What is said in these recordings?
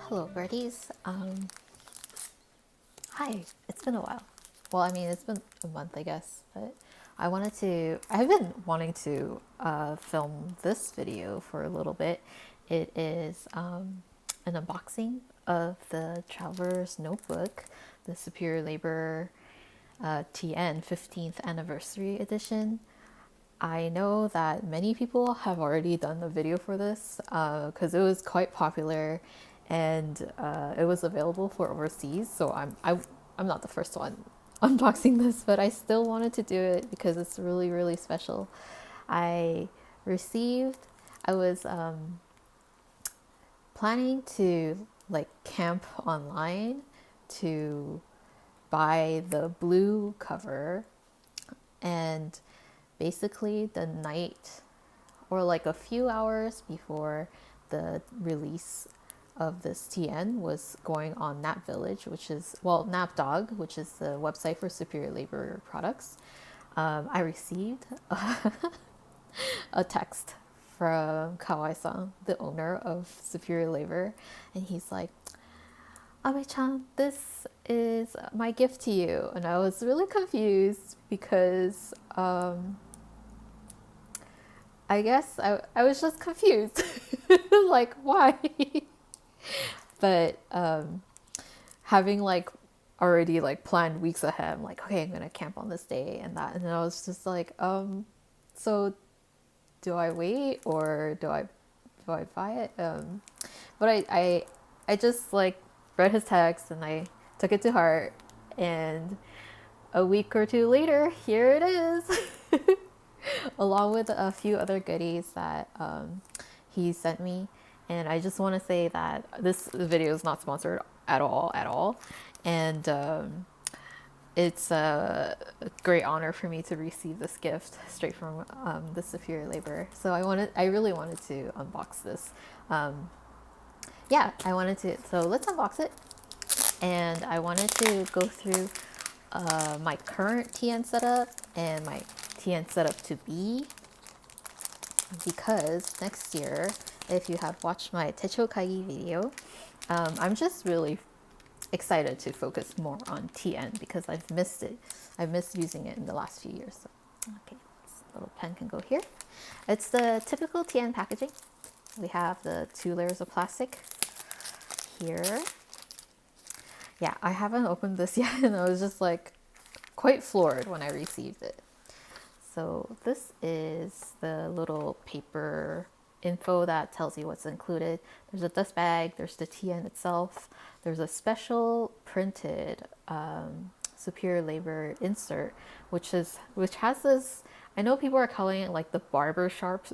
Hello, Birdies. Hi. It's been a while. Well, I mean, it's been a month, I guess, but I've been wanting to film this video for a little bit. It is an unboxing of the Traveler's Notebook, the Superior Labor TN 15th Anniversary Edition. I know that many people have already done a video for this because it was quite popular and it was available for overseas. So I'm not the first one unboxing this, but I still wanted to do it because it's really, really special. I received, I was planning to like camp online to buy the blue cover, and basically the night or like a few hours before the release of this TN was going on Nap Village, which is, well, Nap Dog, which is the website for Superior Labor products. I received a text from Kawai-san, the owner of Superior Labor, and he's like, Abe-chan, this is my gift to you. And I was really confused because I guess I was just confused. Like, why? But having like already like planned weeks ahead, I'm like, okay, I'm gonna camp on this day and that. And I was just like, so do I wait or do I buy it? But I just like read his text and I took it to heart, and a week or two later, here it is. Along with a few other goodies that he sent me. And I just want to say that this video is not sponsored at all. And it's a great honor for me to receive this gift straight from the Superior Labor. So I really wanted to unbox this. Yeah, I wanted to. So let's unbox it. And I wanted to go through my current TN setup and my TN setup to be, because next year, if you have watched my Techo Kaigi video, I'm just really excited to focus more on TN because I've missed it. I've missed using it in the last few years. So, okay, this little pen can go here. It's the typical TN packaging. We have the 2 layers of plastic here. Yeah, I haven't opened this yet, and I was just like quite floored when I received it. So this is the little paper info that tells you what's included. There's a dust bag, there's the TN itself, there's a special printed Superior Labor insert, which has this, I know people are calling it like the barber shop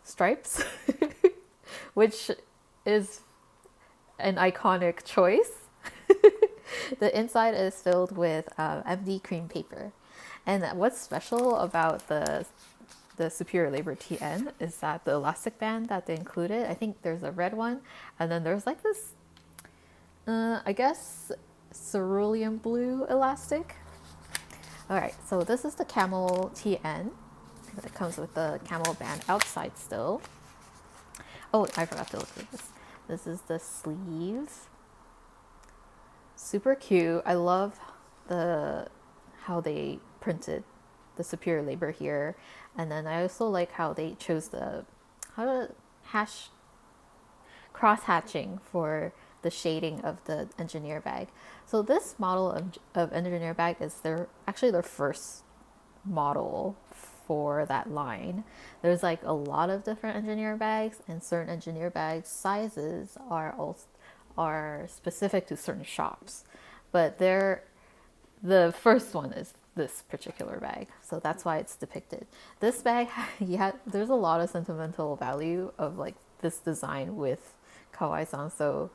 stripes, which is an iconic choice. The inside is filled with MD cream paper. And what's special about the Superior Labor TN is that the elastic band that they included, I think there's a red one, and then there's like this, I guess, cerulean blue elastic. All right, so this is the camel TN. It comes with the camel band outside still. Oh, I forgot to look at this. This is the sleeve. Super cute. I love how they printed the Superior Labor here, and then I also like how they chose cross hatching for the shading of the engineer bag. So this model of engineer bag is actually their first model for that line. There's like a lot of different engineer bags, and certain engineer bags sizes are specific to certain shops, but the first one is this particular bag, so that's why it's depicted. This bag, yeah, there's a lot of sentimental value of like this design with Kawai-san. So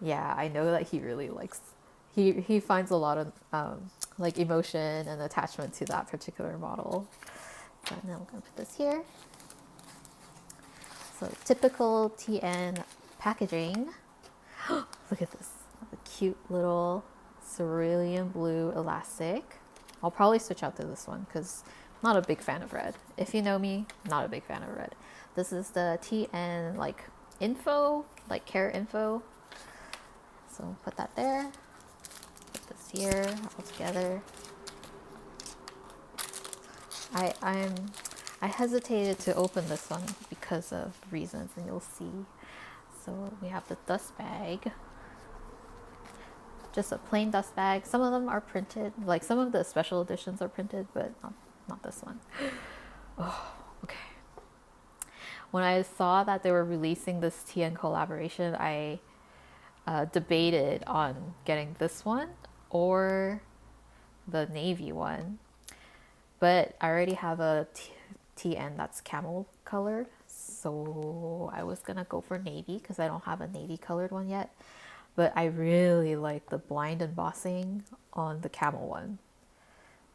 yeah, I know that he really likes, he finds a lot of like emotion and attachment to that particular model. So now I'm gonna put this here. So typical TN packaging. Look at this, the cute little cerulean blue elastic. I'll probably switch out to this one because I'm not a big fan of red. If you know me, not a big fan of red. This is the TN like info, like care info. So put that there. Put this here all together. I hesitated to open this one because of reasons, and you'll see. So we have the dust bag. Just a plain dust bag. Some of them are printed, like some of the special editions are printed, but not this one. Oh, okay. When I saw that they were releasing this TN collaboration, I debated on getting this one or the navy one, but I already have a TN that's camel colored, so I was gonna go for navy because I don't have a navy colored one yet. But I really like the blind embossing on the camel one.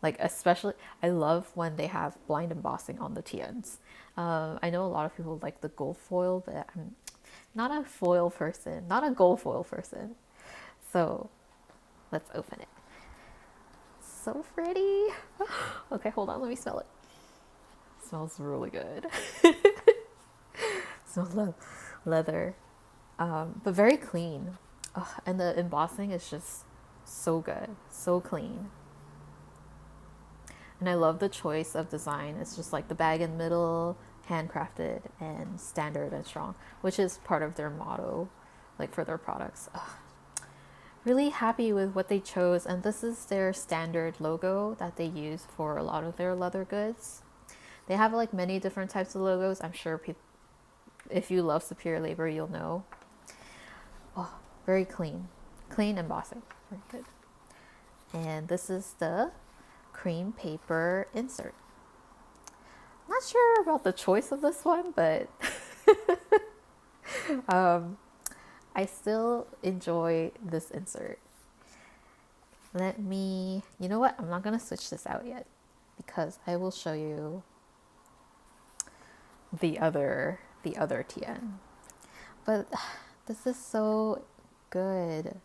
Like, especially, I love when they have blind embossing on the TNs. I know a lot of people like the gold foil, but I'm not a foil person, not a gold foil person. So let's open it. So pretty. Okay, hold on, let me smell it. Smells really good. Smells leather, but very clean. Oh, and the embossing is just so good, so clean. And I love the choice of design. It's just like the bag in the middle, handcrafted and standard and strong, which is part of their motto, like for their products. Ugh. Really happy with what they chose, and this is their standard logo that they use for a lot of their leather goods. They have like many different types of logos. I'm sure if you love Superior Labor, you'll know. Oh, very clean embossing, very good. And this is the cream paper insert. Not sure about the choice of this one, but I still enjoy this insert. You know what? I'm not gonna switch this out yet because I will show you the other TN. But this is so good.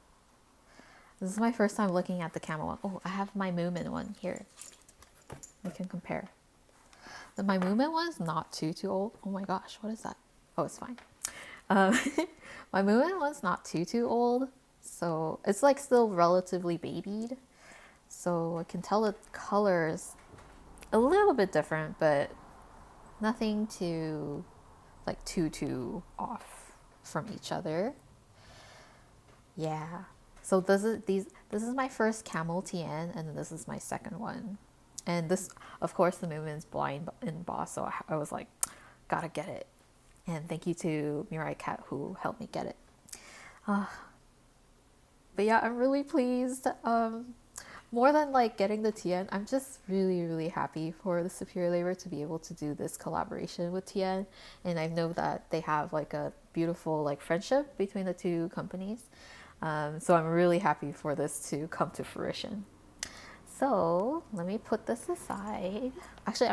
This is my first time looking at the camel one. Oh, I have my Moomin one here. We can compare. My Moomin one is not too old. Oh my gosh, what is that? Oh, it's fine. My Moomin one's not too old, so it's like still relatively babied. So I can tell the colors a little bit different, but nothing too like too off from each other. Yeah. So this is my first camel TN, and this is my second one. And this, of course, the Moomin's blind emboss, so I was like, gotta get it. And thank you to Mirai Cat who helped me get it. But yeah, I'm really pleased. More than like getting the TN, I'm just really happy for the Superior Labor to be able to do this collaboration with TN. And I know that they have like a beautiful like friendship between the two companies. So I'm really happy for this to come to fruition. So let me put this aside. Actually,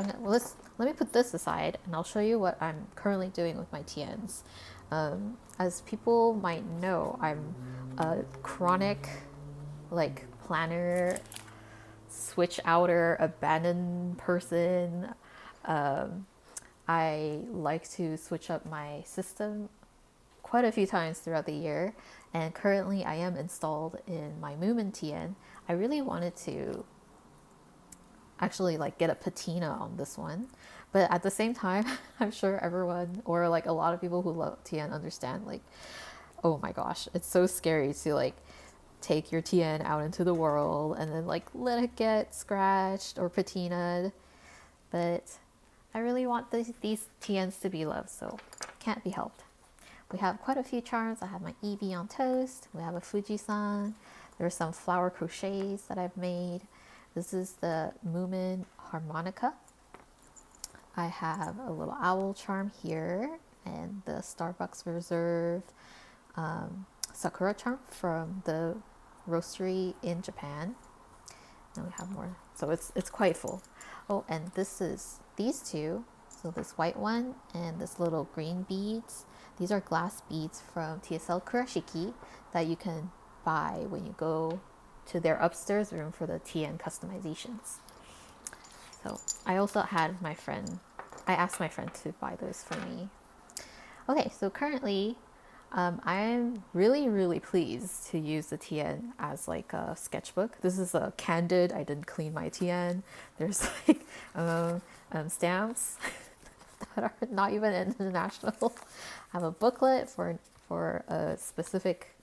let me put this aside, and I'll show you what I'm currently doing with my TNs. As people might know, I'm a chronic like planner, switch outer, abandoned person. I like to switch up my system quite a few times throughout the year, and currently I am installed in my Moomin TN. I really wanted to actually like get a patina on this one, but at the same time, I'm sure everyone or like a lot of people who love TN understand like, oh my gosh, it's so scary to like take your TN out into the world and then like let it get scratched or patinaed. But I really want these TNs to be loved, so can't be helped. We have quite a few charms. I have my Eevee on toast. We have a Fuji-san. There's some flower crochets that I've made. This is the Moomin harmonica. I have a little owl charm here and the Starbucks Reserve Sakura charm from the roastery in Japan. And we have more, so it's quite full. Oh, and this is these two. So this white one and this little green beads. These are glass beads from TSL Kurashiki that you can buy when you go to their upstairs room for the TN customizations. So I also had I asked my friend to buy those for me. Okay, so currently I'm really pleased to use the TN as like a sketchbook. This is a candid, I didn't clean my TN. There's like stamps that are not even international. I have a booklet for a specific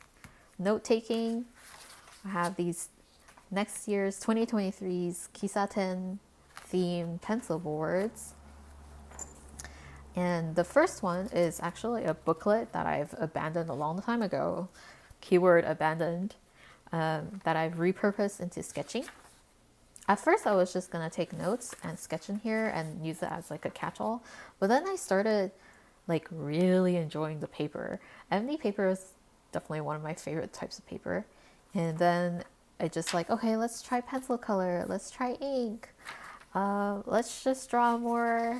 note taking. I have these next year's 2023's Kisaten theme pencil boards. And the first one is actually a booklet that I've abandoned a long time ago, keyword abandoned, that I've repurposed into sketching. At first, I was just gonna take notes and sketch in here and use it as like a catch-all, but then I started like really enjoying the paper. MD paper is definitely one of my favorite types of paper. And then I just like, okay, let's try pencil color, let's try ink, let's just draw more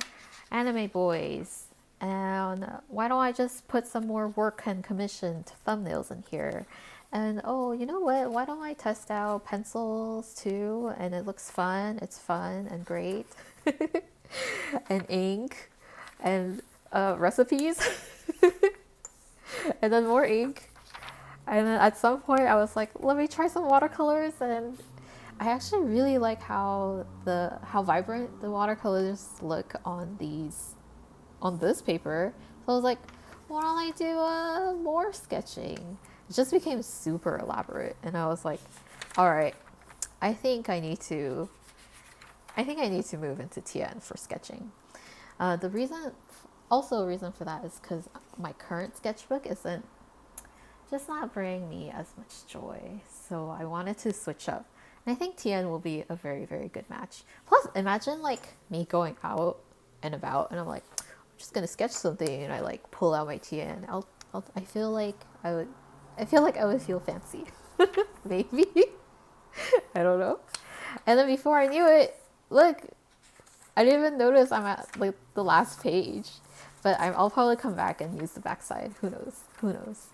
anime boys. And why don't I just put some more work and commissioned thumbnails in here? And oh, you know what? Why don't I test out pencils too? And it looks fun. It's fun and great. And ink and recipes. And then more ink. And then at some point I was like, let me try some watercolors, and I actually really like how vibrant the watercolors look on this paper. So I was like, why don't I do more sketching? It just became super elaborate, and I was like, all right, I think I need to move into TN for sketching. The reason for that is because my current sketchbook isn't just not bringing me as much joy. So I wanted to switch up. And I think TN will be a very, very good match. Plus, imagine like me going out and about and I'm like, I'm just gonna sketch something, and I like pull out my TN. I feel like I would feel fancy. Maybe. I don't know. And then before I knew it, look, I didn't even notice I'm at like the last page. But I'll probably come back and use the backside. Who knows? Who knows?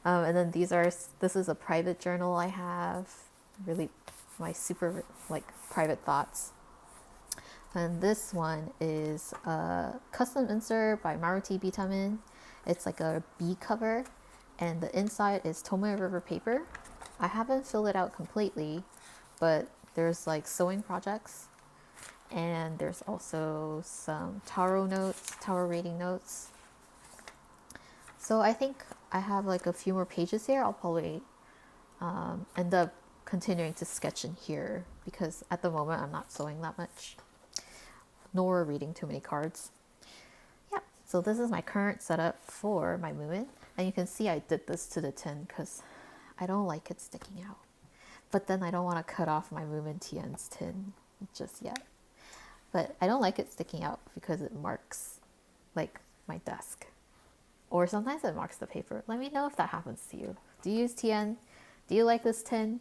And then this is a private journal I have. Really, my super like private thoughts. And this one is a custom insert by Maruti Bitamin. It's like a bee cover, and the inside is Tomoe River paper. I haven't filled it out completely, but there's like sewing projects, and there's also some tarot reading notes. So I think I have like a few more pages here. I'll probably end up continuing to sketch in here because at the moment I'm not sewing that much, nor reading too many cards. Yeah, so this is my current setup for my movement. And you can see I did this to the tin because I don't like it sticking out. But then I don't want to cut off my movement TN's tin just yet. But I don't like it sticking out because it marks like my desk. Or sometimes it marks the paper. Let me know if that happens to you. Do you use TN? Do you like this tin?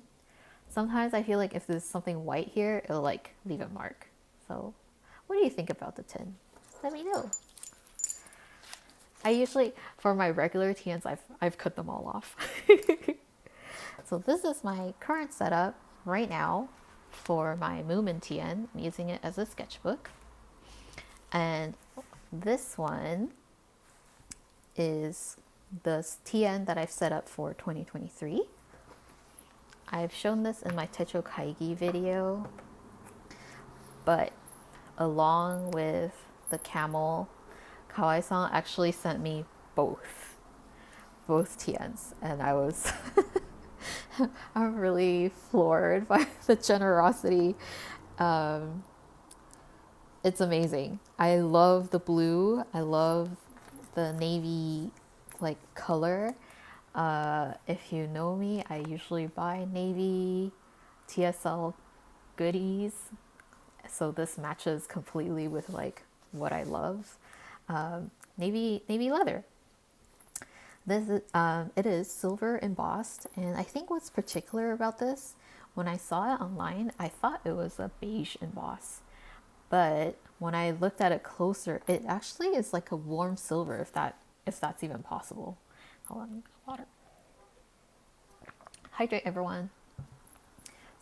Sometimes I feel like if there's something white here, it'll like leave a mark. So what do you think about the tin? Let me know. I usually, for my regular TNs, I've cut them all off. So this is my current setup right now for my Moomin TN. I'm using it as a sketchbook. And this one is the TN that I've set up for 2023. I've shown this in my Techo Kaigi video, but along with the camel, Kawai-san actually sent me both TNs, and I was I'm really floored by the generosity. It's amazing. I love the blue. I love the navy like color. If you know me, I usually buy navy TSL goodies, so this matches completely with like what I love. Navy leather. This is, it is silver embossed, and I think what's particular about this, when I saw it online, I thought it was a beige emboss, but when I looked at it closer, it actually is like a warm silver, if that's even possible. Hold on, water. Hydrate, everyone.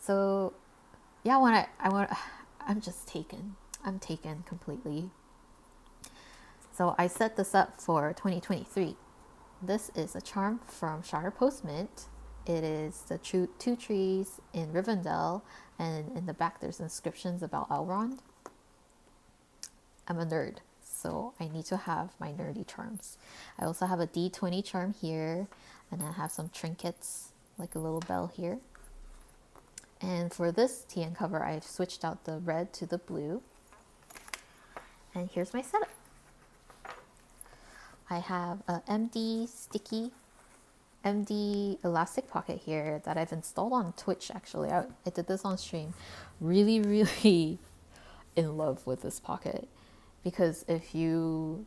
So, yeah, I'm just taken. I'm taken completely. So I set this up for 2023. This is a charm from Shire Post Mint. It is the two trees in Rivendell, and in the back there's inscriptions about Elrond. I'm a nerd, so I need to have my nerdy charms. I also have a D20 charm here, and I have some trinkets, like a little bell here. And for this TN cover, I've switched out the red to the blue. And here's my setup. I have a MD elastic pocket here that I've installed on Twitch. Actually, I did this on stream. Really in love with this pocket, because if you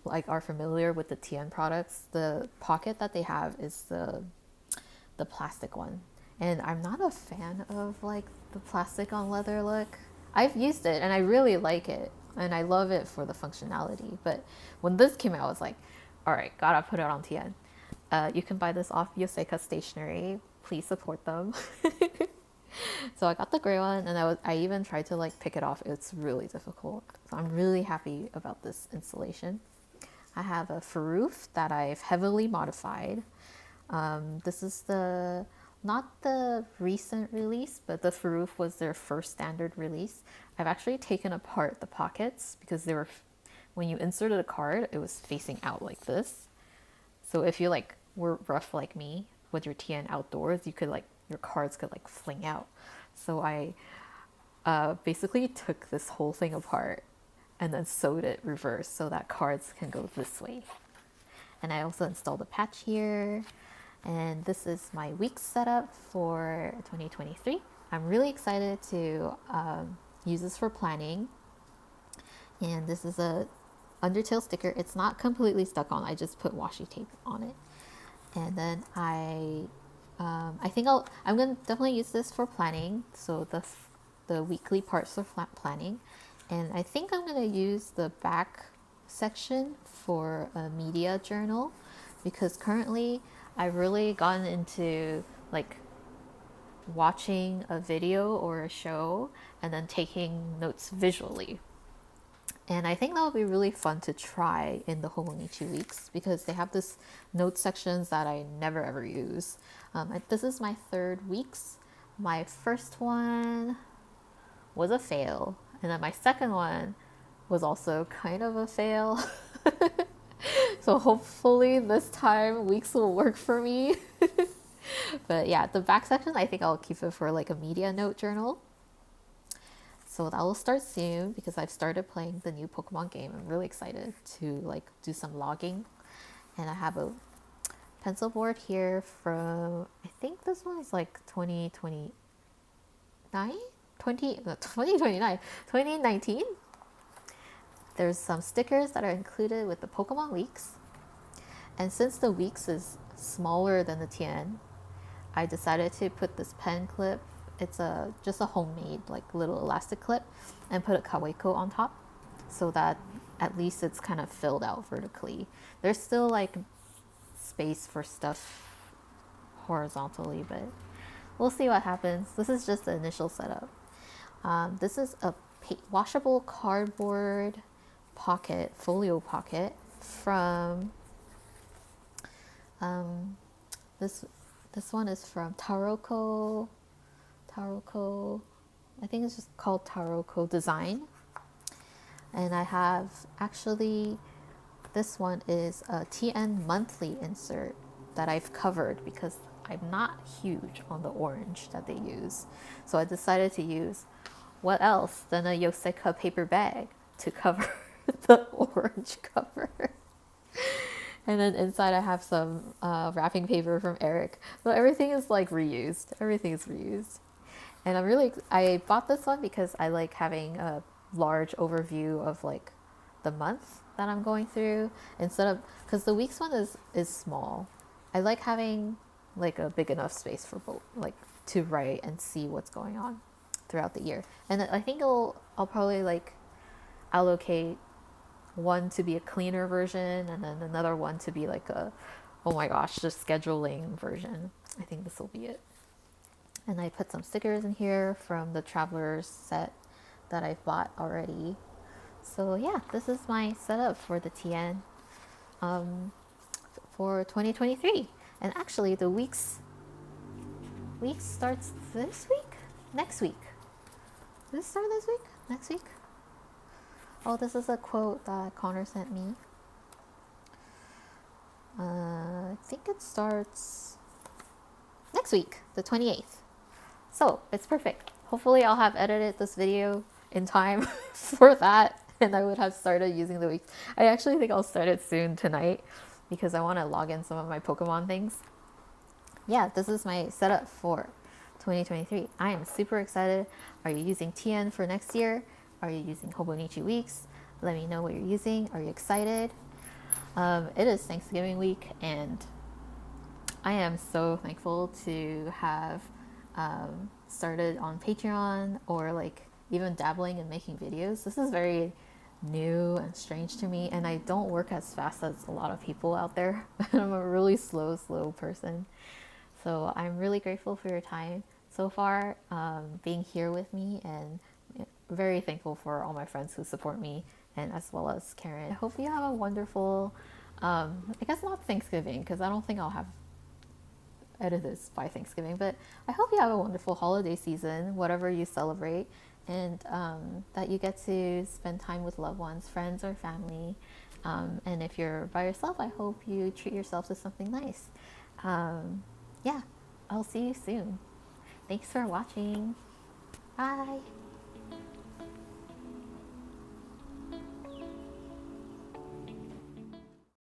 like are familiar with the TN products, the pocket that they have is the plastic one, and I'm not a fan of like the plastic on leather look. I've used it and I really like it, and I love it for the functionality. But when this came out, I was like, all right, gotta put it on TN. You can buy this off Yoseika Stationery. Please support them. So I got the gray one, and I even tried to like pick it off. It's really difficult. So I'm really happy about this installation. I have a Faroof that I've heavily modified. This is not the recent release, but the Faroof was their first standard release. I've actually taken apart the pockets because they were, when you inserted a card, it was facing out like this. So if you like were rough like me with your TN outdoors, you could like, your cards could like fling out. So I basically took this whole thing apart and then sewed it reverse so that cards can go this way. And I also installed a patch here. And this is my week setup for 2023. I'm really excited to use this for planning. And this is a Undertale sticker. It's not completely stuck on. I just put washi tape on it. And then I think I'm gonna definitely use this for planning. So the weekly parts of planning, and I think I'm gonna use the back section for a media journal, because currently I've really gotten into like watching a video or a show and then taking notes visually. And I think that would be really fun to try in the Hobonichi Weeks, because they have this note sections that I never ever use. This is my third weeks. My first one was a fail, and then my second one was also kind of a fail. So hopefully this time weeks will work for me. But yeah, the back section, I think I'll keep it for like a media note journal. So that will start soon, because I've started playing the new Pokemon game. I'm really excited to like do some logging. And I have a pencil board here from, I think this one's like 2019. There's some stickers that are included with the Pokemon Weeks. And since the Weeks is smaller than the TN, I decided to put this pen clip. It's just a homemade like little elastic clip, and put a Kawaii on top, so that at least it's kind of filled out vertically. There's still like space for stuff horizontally, but we'll see what happens. This is just the initial setup. This is a washable cardboard pocket, folio pocket from this one is from Taroko, I think it's just called Taroko Design. And I have actually, this one is a TN monthly insert that I've covered because I'm not huge on the orange that they use. So I decided to use what else than a Yoseika paper bag to cover the orange cover. And then inside I have some wrapping paper from Eric. So everything is like reused. Everything is reused. And I bought this one because I like having a large overview of like the month that I'm going through, instead of, because the weeks one is small. I like having like a big enough space for both, like to write and see what's going on throughout the year. And I think I'll probably like allocate one to be a cleaner version, and then another one to be like a, oh my gosh, just scheduling version. I think this will be it. And I put some stickers in here from the Travelers set that I've bought already. So yeah, this is my setup for the TN for 2023. And actually the week starts this week? Next week. Does it start this week? Next week? Oh, this is a quote that Connor sent me. I think it starts next week, the 28th. So it's perfect. Hopefully I'll have edited this video in time for that, and I would have started using the weeks. I actually think I'll start it soon tonight because I want to log in some of my Pokemon things. Yeah, this is my setup for 2023. I am super excited. Are you using TN for next year? Are you using Hobonichi Weeks? Let me know what you're using. Are you excited? It is Thanksgiving week, and I am so thankful to have started on Patreon, or like even dabbling in making videos. This is very new and strange to me, and I don't work as fast as a lot of people out there. I'm a really slow person. So I'm really grateful for your time so far, being here with me, and very thankful for all my friends who support me, and as well as Karen. I hope you have a wonderful, I guess not Thanksgiving, because I don't think I'll have edited this by Thanksgiving, but I hope you have a wonderful holiday season, whatever you celebrate, and that you get to spend time with loved ones, friends, or family. And if you're by yourself, I hope you treat yourself to something nice. Yeah, I'll see you soon. Thanks for watching. Bye.